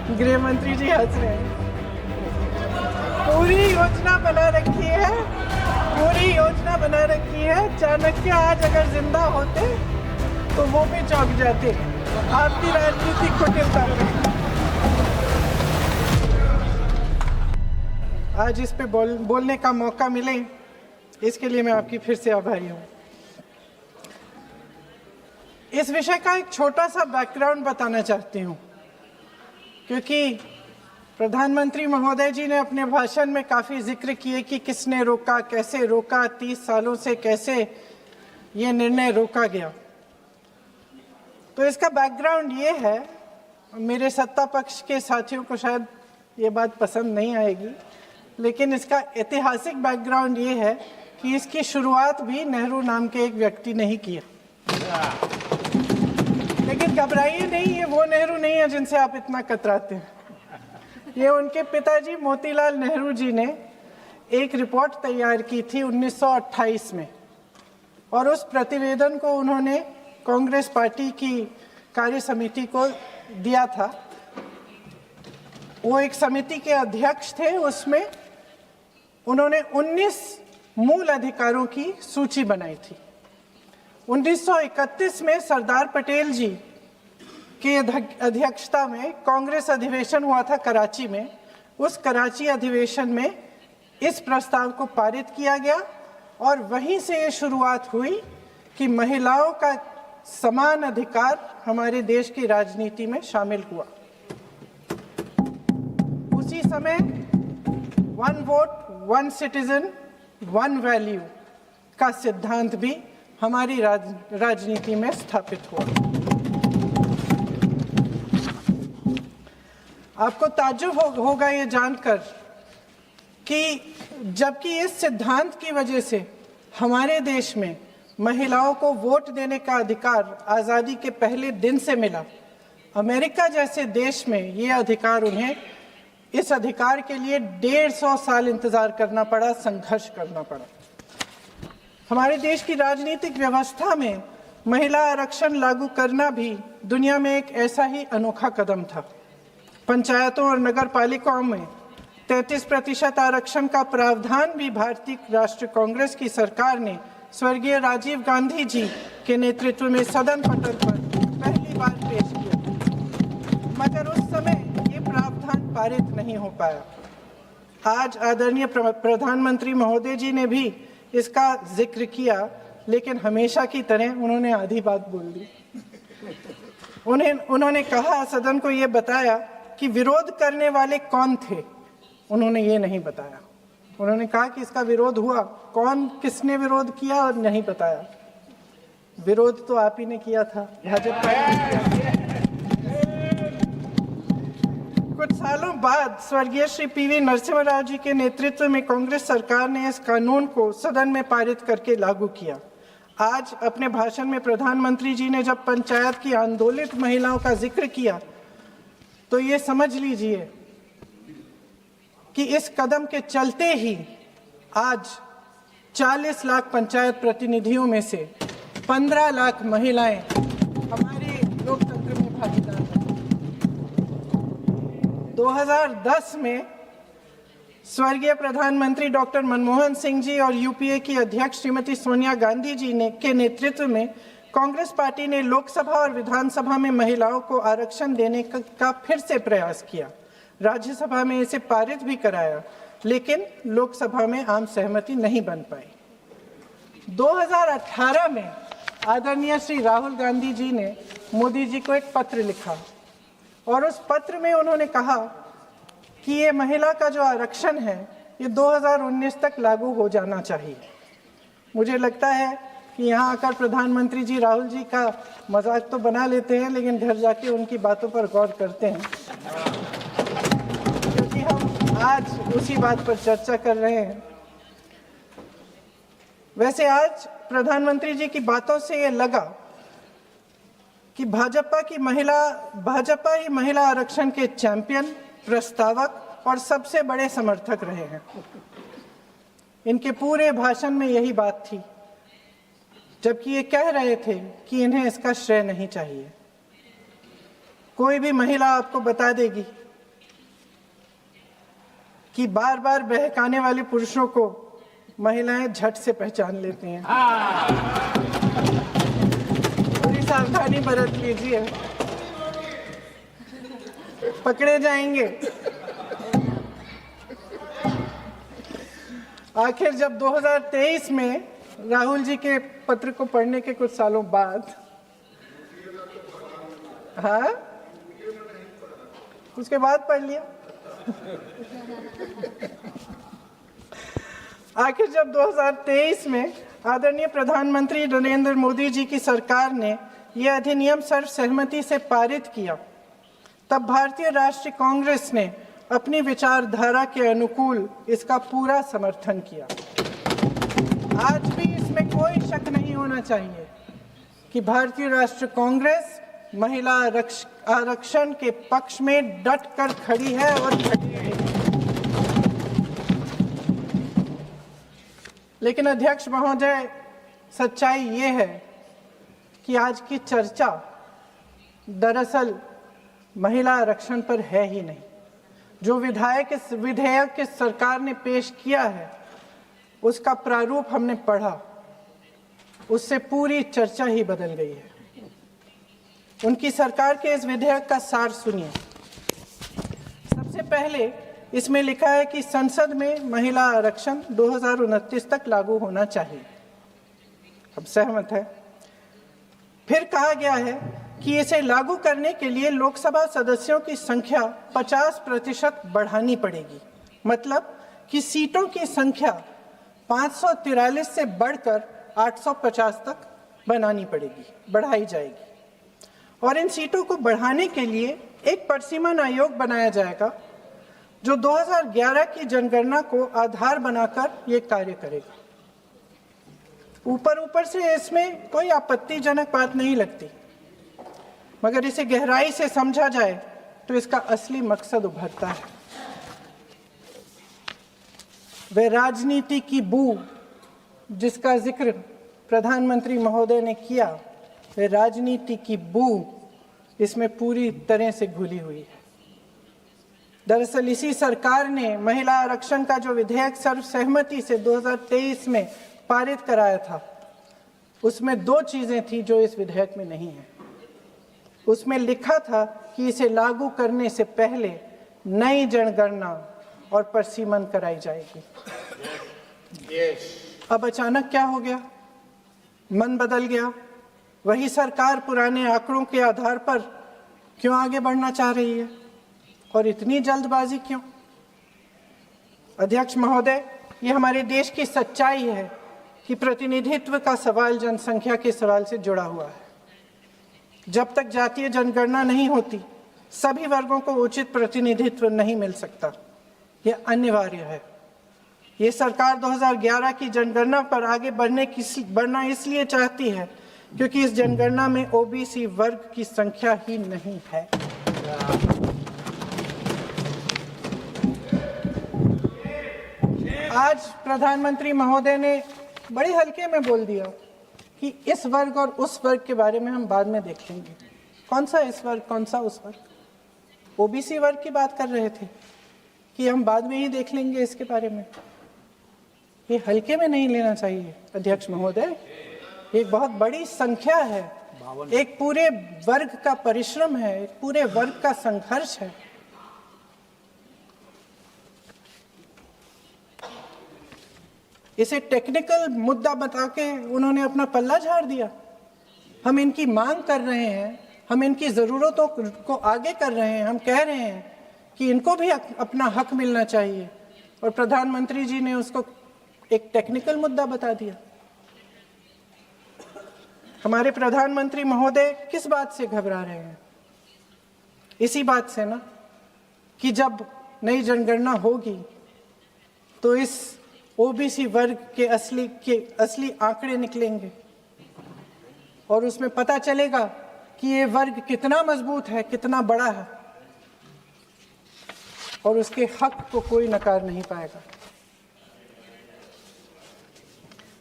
गृह मंत्री जी हंस रहे हैं। पूरी योजना बना रखी है, पूरी योजना बना रखी है। चाणक्य आज अगर जिंदा होते तो वो भी चौंक जाते आपकी राजनीतिक कुटिलता में। आज इस पे बोलने का मौका मिले, इसके लिए मैं आपकी फिर से आभारी हूँ। इस विषय का एक छोटा सा बैकग्राउंड बताना चाहती हूँ, क्योंकि प्रधानमंत्री महोदय जी ने अपने भाषण में काफ़ी जिक्र किए कि किसने रोका, कैसे रोका, 30 सालों से कैसे ये निर्णय रोका गया। तो इसका बैकग्राउंड ये है, मेरे सत्ता पक्ष के साथियों को शायद ये बात पसंद नहीं आएगी, लेकिन इसका ऐतिहासिक बैकग्राउंड ये है कि इसकी शुरुआत भी नेहरू नाम के एक व्यक्ति ने ही किया। लेकिन घबराइए नहीं, ये वो नेहरू नहीं है जिनसे आप इतना कतराते हैं। ये उनके पिताजी मोतीलाल नेहरू जी ने एक रिपोर्ट तैयार की थी 1928 में, और उस प्रतिवेदन को उन्होंने कांग्रेस पार्टी की कार्य समिति को दिया था। वो एक समिति के अध्यक्ष थे। उसमें उन्होंने 19 मूल अधिकारों की सूची बनाई थी। 1931 में सरदार पटेल जी की अध्यक्षता में कांग्रेस अधिवेशन हुआ था कराची में। उस कराची अधिवेशन में इस प्रस्ताव को पारित किया गया, और वहीं से ये शुरुआत हुई कि महिलाओं का समान अधिकार हमारे देश की राजनीति में शामिल हुआ। उसी समय 1 वोट 1 सिटीजन 1 वैल्यू का सिद्धांत भी हमारी राजनीति में स्थापित हुआ। आपको ताज्जुब होगा ये जानकर कि जबकि इस सिद्धांत की वजह से हमारे देश में महिलाओं को वोट देने का अधिकार आज़ादी के पहले दिन से मिला, अमेरिका जैसे देश में ये अधिकार उन्हें, इस अधिकार के लिए 150 साल इंतजार करना पड़ा, संघर्ष करना पड़ा। हमारे देश की राजनीतिक व्यवस्था में महिला आरक्षण लागू करना भी दुनिया में एक ऐसा ही अनोखा कदम था। पंचायतों और नगर पालिकाओं में 33% आरक्षण का प्रावधान भी भारतीय राष्ट्रीय कांग्रेस की सरकार ने स्वर्गीय राजीव गांधी जी के नेतृत्व में सदन पटल पर पहली बार पेश किया, मगर उस समय ये प्रावधान पारित नहीं हो पाया। आज आदरणीय प्रधानमंत्री महोदय जी ने भी इसका जिक्र किया, लेकिन हमेशा की तरह उन्होंने आधी बात बोल दी। उन्होंने कहा, सदन को ये बताया कि विरोध करने वाले कौन थे, उन्होंने ये नहीं बताया। उन्होंने कहा कि इसका विरोध हुआ, कौन किसने विरोध किया और नहीं बताया। विरोध तो आप ही ने किया था, भाजपा ने। कुछ सालों बाद स्वर्गीय श्री पीवी नरसिम्हा राव जी के नेतृत्व में कांग्रेस सरकार ने इस कानून को सदन में पारित करके लागू किया। आज अपने भाषण में प्रधानमंत्री जी ने जब पंचायत की आंदोलित महिलाओं का जिक्र किया, तो ये समझ लीजिए कि इस कदम के चलते ही आज 40 लाख पंचायत प्रतिनिधियों में से 15 लाख महिलाएं हमारे लोकतंत्र में भागीदार हैं। 2010 में स्वर्गीय प्रधानमंत्री डॉक्टर मनमोहन सिंह जी और यूपीए की अध्यक्ष श्रीमती सोनिया गांधी जी के नेतृत्व में कांग्रेस पार्टी ने लोकसभा और विधानसभा में महिलाओं को आरक्षण देने का फिर से प्रयास किया। राज्यसभा में इसे पारित भी कराया, लेकिन लोकसभा में आम सहमति नहीं बन पाई। 2018 में आदरणीय श्री राहुल गांधी जी ने मोदी जी को एक पत्र लिखा, और उस पत्र में उन्होंने कहा कि ये महिला का जो आरक्षण है ये 2019 तक लागू हो जाना चाहिए। मुझे लगता है कि यहाँ आकर प्रधानमंत्री जी राहुल जी का मजाक तो बना लेते हैं, लेकिन घर जाके उनकी बातों पर गौर करते हैं, क्योंकि हम आज उसी बात पर चर्चा कर रहे हैं। वैसे आज प्रधानमंत्री जी की बातों से ये लगा कि भाजपा ही महिला आरक्षण के चैंपियन, प्रस्तावक और सबसे बड़े समर्थक रहे हैं। इनके पूरे भाषण में यही बात थी, जबकि ये कह रहे थे कि इन्हें इसका श्रेय नहीं चाहिए। कोई भी महिला आपको बता देगी कि बार बार बहकाने वाले पुरुषों को महिलाएं झट से पहचान लेती हैं। थोड़ी सावधानी बरत लीजिए, पकड़े जाएंगे। आखिर जब 2023 में राहुल जी के पत्र को पढ़ने के कुछ सालों बाद, हाँ, उसके बाद पढ़ लिया। आखिर जब 2023 में आदरणीय प्रधानमंत्री नरेंद्र मोदी जी की सरकार ने यह अधिनियम सर्वसहमति से पारित किया, तब भारतीय राष्ट्रीय कांग्रेस ने अपनी विचारधारा के अनुकूल इसका पूरा समर्थन किया। आज भी इसमें कोई शक नहीं होना चाहिए कि भारतीय राष्ट्रीय कांग्रेस महिला आरक्षण के पक्ष में डट कर खड़ी है और खड़ी रहेगी। लेकिन अध्यक्ष महोदय, सच्चाई ये है कि आज की चर्चा दरअसल महिला आरक्षण पर है ही नहीं। जो विधेयक के सरकार ने पेश किया है, उसका प्रारूप हमने पढ़ा, उससे पूरी चर्चा ही बदल गई है। उनकी सरकार के इस विधेयक का सार सुनिए। सबसे पहले इसमें लिखा है कि संसद में महिला आरक्षण 2029 तक लागू होना चाहिए। हम सहमत है। फिर कहा गया है कि इसे लागू करने के लिए लोकसभा सदस्यों की संख्या 50% बढ़ानी पड़ेगी। मतलब कि सीटों की संख्या 543 से बढ़कर 850 तक बनानी पड़ेगी, बढ़ाई जाएगी। और इन सीटों को बढ़ाने के लिए एक परिसीमन आयोग बनाया जाएगा जो 2011 की जनगणना को आधार बनाकर ये कार्य करेगा। ऊपर से इसमें कोई आपत्तिजनक बात नहीं लगती, मगर इसे गहराई से समझा जाए तो इसका असली मकसद उभरता है। वह राजनीति की बू जिसका जिक्र प्रधानमंत्री महोदय ने किया, वह राजनीति की बू इसमें पूरी तरह से घुली हुई है। दरअसल इसी सरकार ने महिला आरक्षण का जो विधेयक सर्वसहमति से 2023 में पारित कराया था, उसमें 2 चीजें थी जो इस विधेयक में नहीं है। उसमें लिखा था कि इसे लागू करने से पहले नई जनगणना और परिसीमन कराई जाएगी। अब अचानक क्या हो गया? मन बदल गया। वही सरकार पुराने आंकड़ों के आधार पर क्यों आगे बढ़ना चाह रही है और इतनी जल्दबाजी क्यों? अध्यक्ष महोदय, ये हमारे देश की सच्चाई है कि प्रतिनिधित्व का सवाल जनसंख्या के सवाल से जुड़ा हुआ है। जब तक जातीय जनगणना नहीं होती, सभी वर्गों को उचित प्रतिनिधित्व नहीं मिल सकता। यह अनिवार्य है। ये सरकार 2011 की जनगणना पर आगे बढ़ना इसलिए चाहती है क्योंकि इस जनगणना में ओबीसी वर्ग की संख्या ही नहीं है। आज प्रधानमंत्री महोदय ने बड़े हल्के में बोल दिया कि इस वर्ग और उस वर्ग के बारे में हम बाद में देख लेंगे। कौन सा इस वर्ग, कौन सा उस वर्ग? ओबीसी वर्ग की बात कर रहे थे कि हम बाद में ही देख लेंगे इसके बारे में। ये हल्के में नहीं लेना चाहिए अध्यक्ष महोदय। एक बहुत बड़ी संख्या है, एक पूरे वर्ग का परिश्रम है, एक पूरे वर्ग का संघर्ष है। इसे टेक्निकल मुद्दा बता के उन्होंने अपना पल्ला झाड़ दिया। हम इनकी मांग कर रहे हैं, हम इनकी ज़रूरतों को आगे कर रहे हैं, हम कह रहे हैं कि इनको भी अपना हक मिलना चाहिए, और प्रधानमंत्री जी ने उसको एक टेक्निकल मुद्दा बता दिया। हमारे प्रधानमंत्री महोदय किस बात से घबरा रहे हैं? इसी बात से ना कि जब नई जनगणना होगी तो इस ओबीसी वर्ग के असली आंकड़े निकलेंगे और उसमें पता चलेगा कि ये वर्ग कितना मजबूत है, कितना बड़ा है, और उसके हक को कोई नकार नहीं पाएगा।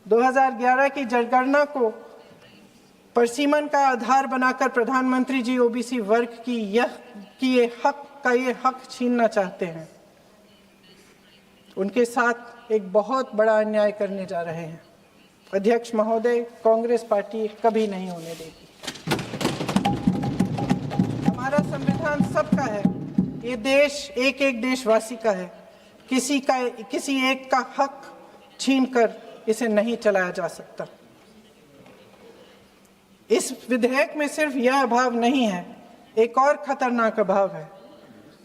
2011 की जनगणना को परिसीमन का आधार बनाकर प्रधानमंत्री जी ओबीसी वर्ग की ये हक छीनना चाहते हैं। उनके साथ एक बहुत बड़ा अन्याय करने जा रहे हैं। अध्यक्ष महोदय, कांग्रेस पार्टी कभी नहीं होने देगी। हमारा संविधान सबका है, ये देश एक एक देशवासी का है। किसी एक का हक छीनकर इसे नहीं चलाया जा सकता। इस विधेयक में सिर्फ यह अभाव नहीं है, एक और खतरनाक अभाव है।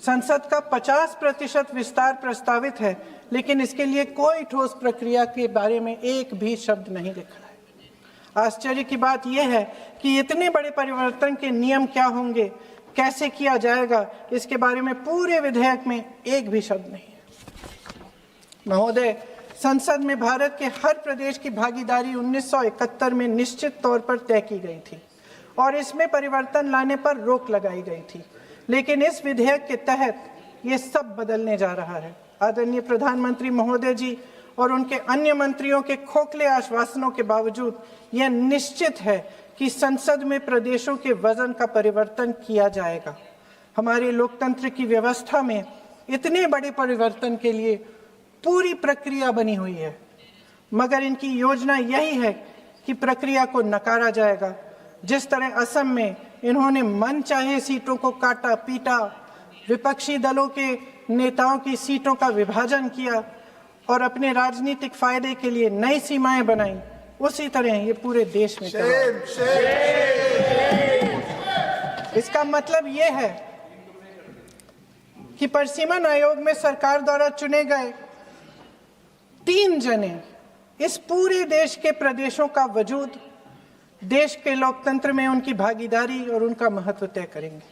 संसद का 50% विस्तार प्रस्तावित है, लेकिन इसके लिए कोई ठोस प्रक्रिया के बारे में एक भी शब्द नहीं लिखा है। आश्चर्य की बात यह है कि इतने बड़े परिवर्तन के नियम क्या होंगे, कैसे किया जाएगा, इसके बारे में पूरे विधेयक में एक भी शब्द नहीं है। महोदय, संसद में भारत के हर प्रदेश की भागीदारी 1971 में निश्चित तौर पर तय की गई थी और इसमें परिवर्तन लाने पर रोक लगाई गई थी, लेकिन इस विधेयक के तहत ये सब बदलने जा रहा है। आदरणीय प्रधानमंत्री महोदय जी और उनके अन्य मंत्रियों के खोखले आश्वासनों के बावजूद यह निश्चित है कि संसद में प्रदेशों के वजन का परिवर्तन किया जाएगा। हमारे लोकतंत्र की व्यवस्था में इतने बड़े परिवर्तन के लिए पूरी प्रक्रिया बनी हुई है, मगर इनकी योजना यही है कि प्रक्रिया को नकारा जाएगा। जिस तरह असम में इन्होंने मनचाहे सीटों को काटा पीटा, विपक्षी दलों के नेताओं की सीटों का विभाजन किया और अपने राजनीतिक फायदे के लिए नई सीमाएं बनाई, उसी तरह ये पूरे देश में इसका मतलब ये है कि परिसीमन आयोग में सरकार द्वारा चुने गए 3 जने इस पूरे देश के प्रदेशों का वजूद, देश के लोकतंत्र में उनकी भागीदारी और उनका महत्व तय करेंगे।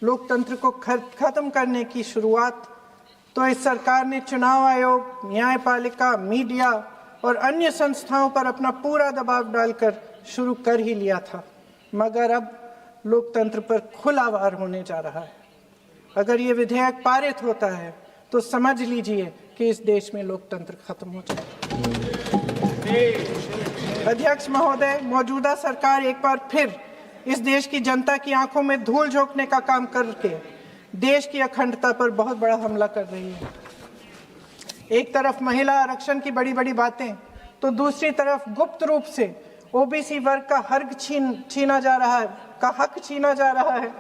लोकतंत्र को खत्म करने की शुरुआत तो इस सरकार ने चुनाव आयोग, न्यायपालिका, मीडिया और अन्य संस्थाओं पर अपना पूरा दबाव डालकर शुरू कर ही लिया था, मगर अब लोकतंत्र पर खुला वार होने जा रहा है। अगर ये विधेयक पारित होता है तो समझ लीजिए कि इस देश में लोकतंत्र खत्म हो जाएगा। अध्यक्ष महोदय, मौजूदा सरकार एक बार फिर इस देश की जनता की आंखों में धूल झोंकने का काम करके देश की अखंडता पर बहुत बड़ा हमला कर रही है। एक तरफ महिला आरक्षण की बड़ी बड़ी बातें, तो दूसरी तरफ गुप्त रूप से ओबीसी वर्ग का हक छीना जा रहा है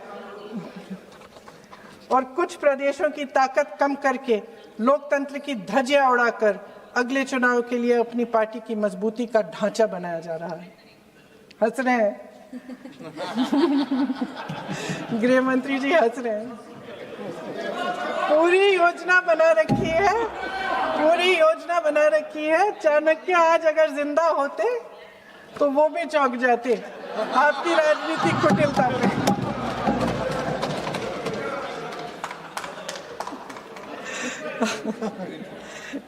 और कुछ प्रदेशों की ताकत कम करके लोकतंत्र की धज्जियां उड़ाकर अगले चुनाव के लिए अपनी पार्टी की मजबूती का ढांचा बनाया जा रहा है। हंस रहे हैं गृह मंत्री जी, हंस रहे हैं। पूरी योजना बना रखी है। चाणक्य आज अगर जिंदा होते तो वो भी चौंक जाते आपकी राजनीतिक कुटिलता पे।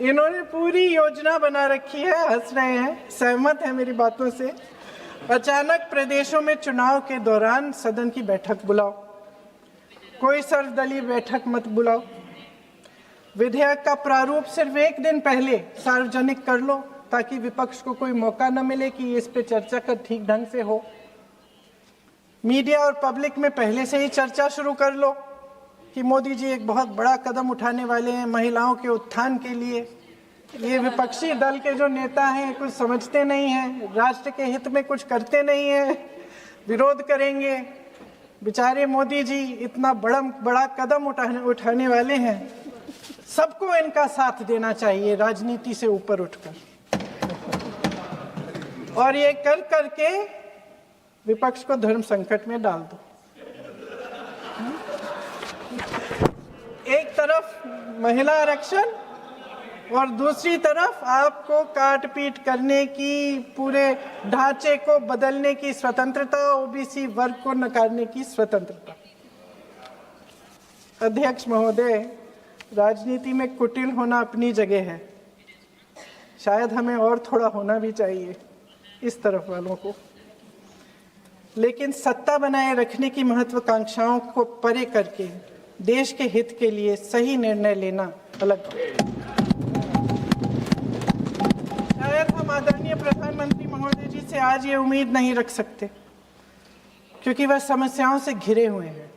इन्होंने पूरी योजना बना रखी है, हंस रहे हैं, सहमत है मेरी बातों से। अचानक प्रदेशों में चुनाव के दौरान सदन की बैठक बुलाओ, कोई सर्वदलीय बैठक मत बुलाओ। विधेयक का प्रारूप सिर्फ एक दिन पहले सार्वजनिक कर लो ताकि विपक्ष को कोई मौका न मिले कि इस पे चर्चा कर ठीक ढंग से हो। मीडिया और पब्लिक में पहले से ही चर्चा शुरू कर लो कि मोदी जी एक बहुत बड़ा कदम उठाने वाले हैं महिलाओं के उत्थान के लिए। ये विपक्षी दल के जो नेता हैं कुछ समझते नहीं हैं, राष्ट्र के हित में कुछ करते नहीं हैं, विरोध करेंगे। बेचारे मोदी जी इतना बड़ा कदम उठाने वाले हैं, सबको इनका साथ देना चाहिए राजनीति से ऊपर उठकर, और ये कर करके विपक्ष को धर्म संकट में डाल दो। एक तरफ महिला आरक्षण और दूसरी तरफ आपको काट पीट करने की, पूरे ढांचे को बदलने की स्वतंत्रता, ओबीसी वर्ग को नकारने की स्वतंत्रता। अध्यक्ष महोदय, राजनीति में कुटिल होना अपनी जगह है, शायद हमें और थोड़ा होना भी चाहिए इस तरफ वालों को, लेकिन सत्ता बनाए रखने की महत्वाकांक्षाओं को परे करके देश के हित के लिए सही निर्णय लेना अलग है। शायद हम आदरणीय प्रधानमंत्री महोदय जी से आज ये उम्मीद नहीं रख सकते क्योंकि वह समस्याओं से घिरे हुए हैं,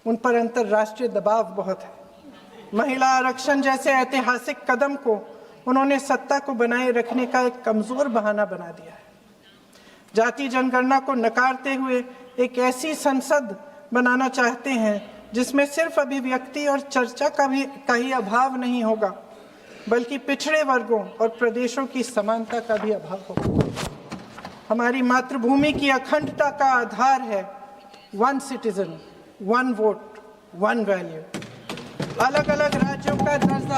उन पर अंतर्राष्ट्रीय दबाव बहुत है, महिला आरक्षण जैसे ऐतिहासिक कदम को उन्होंने सत्ता को बनाए रखने का एक कमजोर बहाना बना दिया है। जाति जनगणना को नकारते हुए एक ऐसी संसद बनाना चाहते हैं जिसमें सिर्फ अभिव्यक्ति और चर्चा का ही अभाव नहीं होगा, बल्कि पिछड़े वर्गों और प्रदेशों की समानता का भी अभाव होगा। हमारी मातृभूमि की अखंडता का आधार है one citizen, one vote, one value. अलग अलग राज्यों का दर्जा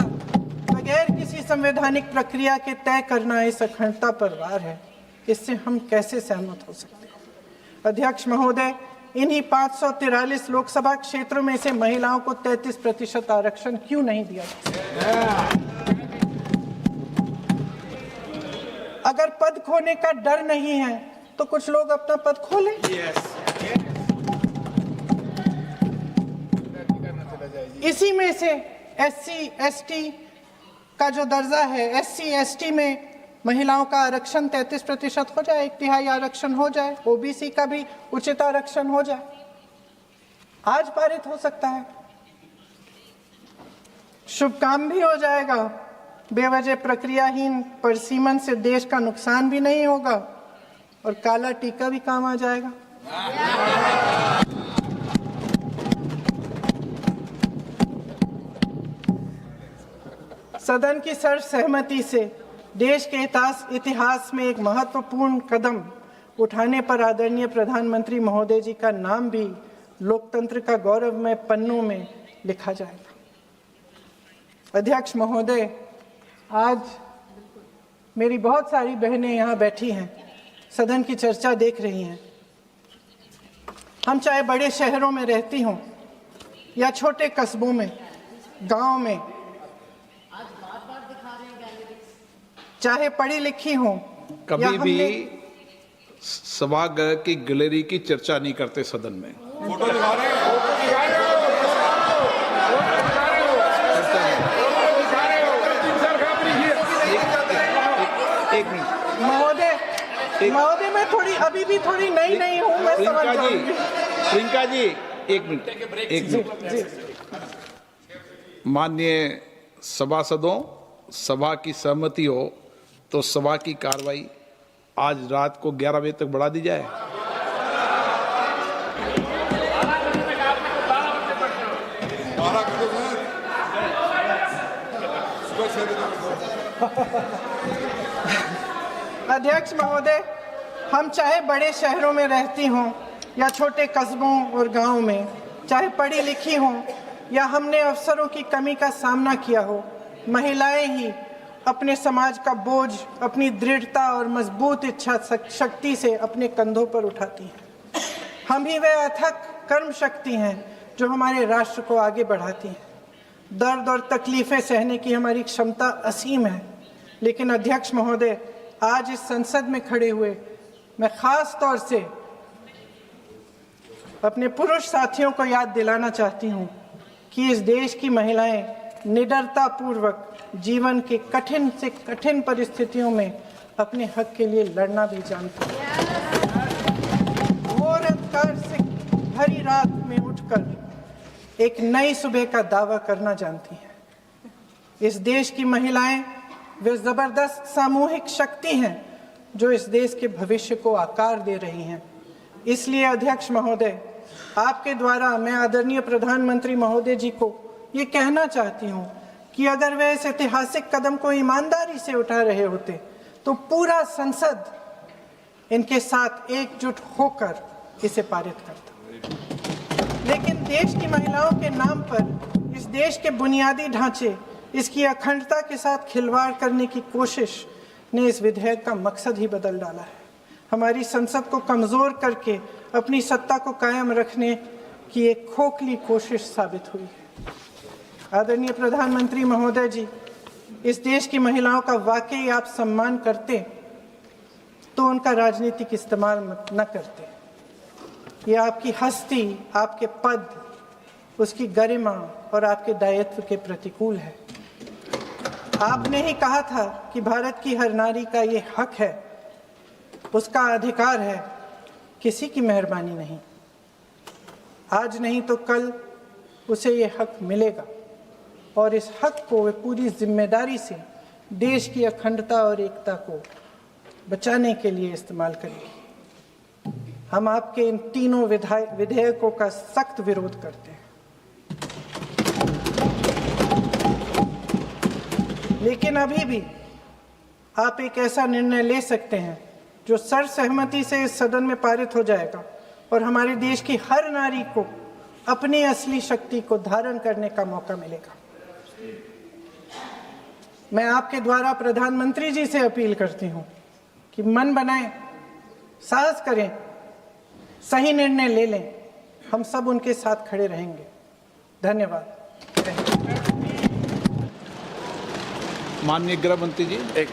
बगैर किसी संवैधानिक प्रक्रिया के तय करना इस अखंडता पर वार है। इससे हम कैसे सहमत हो सकते हैं? अध्यक्ष महोदय, इन्हीं 543 लोकसभा क्षेत्रों में से महिलाओं को 33% आरक्षण क्यों नहीं दिया जाता? अगर पद खोने का डर नहीं है तो कुछ लोग अपना पद खोलें। इसी में से SC ST का जो दर्जा है, SC ST में महिलाओं का आरक्षण 33% हो जाए, 1/3 आरक्षण हो जाए, OBC का भी उचित आरक्षण हो जाए, आज पारित हो सकता है। शुभ काम भी हो जाएगा, बेवजह प्रक्रियाहीन परिसीमन से देश का नुकसान भी नहीं होगा और काला टीका भी काम आ जाएगा। सदन की सर्वसहमति से देश के इतिहास में एक महत्वपूर्ण कदम उठाने पर आदरणीय प्रधानमंत्री महोदय जी का नाम भी लोकतंत्र का गौरवमय पन्नों में लिखा जाएगा। अध्यक्ष महोदय, आज मेरी बहुत सारी बहनें यहाँ बैठी हैं, सदन की चर्चा देख रही हैं। हम चाहे बड़े शहरों में रहती हों या छोटे कस्बों में, गांव में, चाहे पढ़ी लिखी हों, कभी भी सभागृह की गैलरी की चर्चा नहीं करते सदन में। फोटो दिखा रहे हैं। एक मिनट महोदय, मैं थोड़ी अभी भी थोड़ी नई हूँ, मैं समझ जाऊंगी। प्रियंका जी, एक मिनट। माननीय सभासदों, सभा की सहमति हो तो सभा की कार्रवाई आज रात को 11 बजे तक बढ़ा दी जाए। अध्यक्ष महोदय, हम चाहे बड़े शहरों में रहती हों या छोटे कस्बों और गांवों में, चाहे पढ़ी लिखी हों या हमने अवसरों की कमी का सामना किया हो, महिलाएं ही अपने समाज का बोझ अपनी दृढ़ता और मजबूत इच्छा शक्ति से अपने कंधों पर उठाती हैं। हम ही वह अथक कर्म शक्ति हैं जो हमारे राष्ट्र को आगे बढ़ाती हैं। दर्द और तकलीफें सहने की हमारी क्षमता असीम है, लेकिन अध्यक्ष महोदय, आज इस संसद में खड़े हुए मैं खास तौर से अपने पुरुष साथियों को याद दिलाना चाहती हूँ कि इस देश की महिलाएं निडरता पूर्वक जीवन के कठिन से कठिन परिस्थितियों में अपने हक के लिए लड़ना भी जानती हैं। घोर अंधकार से भरी रात में उठकर एक नई सुबह का दावा करना जानती हैं। इस देश की महिलाएं वे जबरदस्त सामूहिक शक्ति हैं जो इस देश के भविष्य को आकार दे रही हैं। इसलिए अध्यक्ष महोदय, आपके द्वारा मैं आदरणीय प्रधानमंत्री महोदय जी को ये कहना चाहती हूँ कि अगर वे इस ऐतिहासिक कदम को ईमानदारी से उठा रहे होते तो पूरा संसद इनके साथ एकजुट होकर इसे पारित करता। लेकिन देश की महिलाओं के नाम पर इस देश के बुनियादी ढांचे, इसकी अखंडता के साथ खिलवाड़ करने की कोशिश ने इस विधेयक का मकसद ही बदल डाला है। हमारी संसद को कमजोर करके अपनी सत्ता को कायम रखने की एक खोखली कोशिश साबित हुई है। आदरणीय प्रधानमंत्री महोदय जी, इस देश की महिलाओं का वाकई आप सम्मान करते तो उनका राजनीतिक इस्तेमाल न करते। ये आपकी हस्ती, आपके पद, उसकी गरिमा और आपके दायित्व के प्रतिकूल है। आपने ही कहा था कि भारत की हर नारी का ये हक है, उसका अधिकार है, किसी की मेहरबानी नहीं। आज नहीं तो कल उसे ये हक मिलेगा और इस हक को वे पूरी जिम्मेदारी से देश की अखंडता और एकता को बचाने के लिए इस्तेमाल करेंगे। हम आपके इन तीनों विधेयकों का सख्त विरोध करते हैं, लेकिन अभी भी आप एक ऐसा निर्णय ले सकते हैं जो सर्वसहमति से इस सदन में पारित हो जाएगा और हमारे देश की हर नारी को अपनी असली शक्ति को धारण करने का मौका मिलेगा। मैं आपके द्वारा प्रधानमंत्री जी से अपील करती हूं कि मन बनाएं, साहस करें, सही निर्णय ले लें। हम सब उनके साथ खड़े रहेंगे। धन्यवाद। माननीय गृह मंत्री जी। एक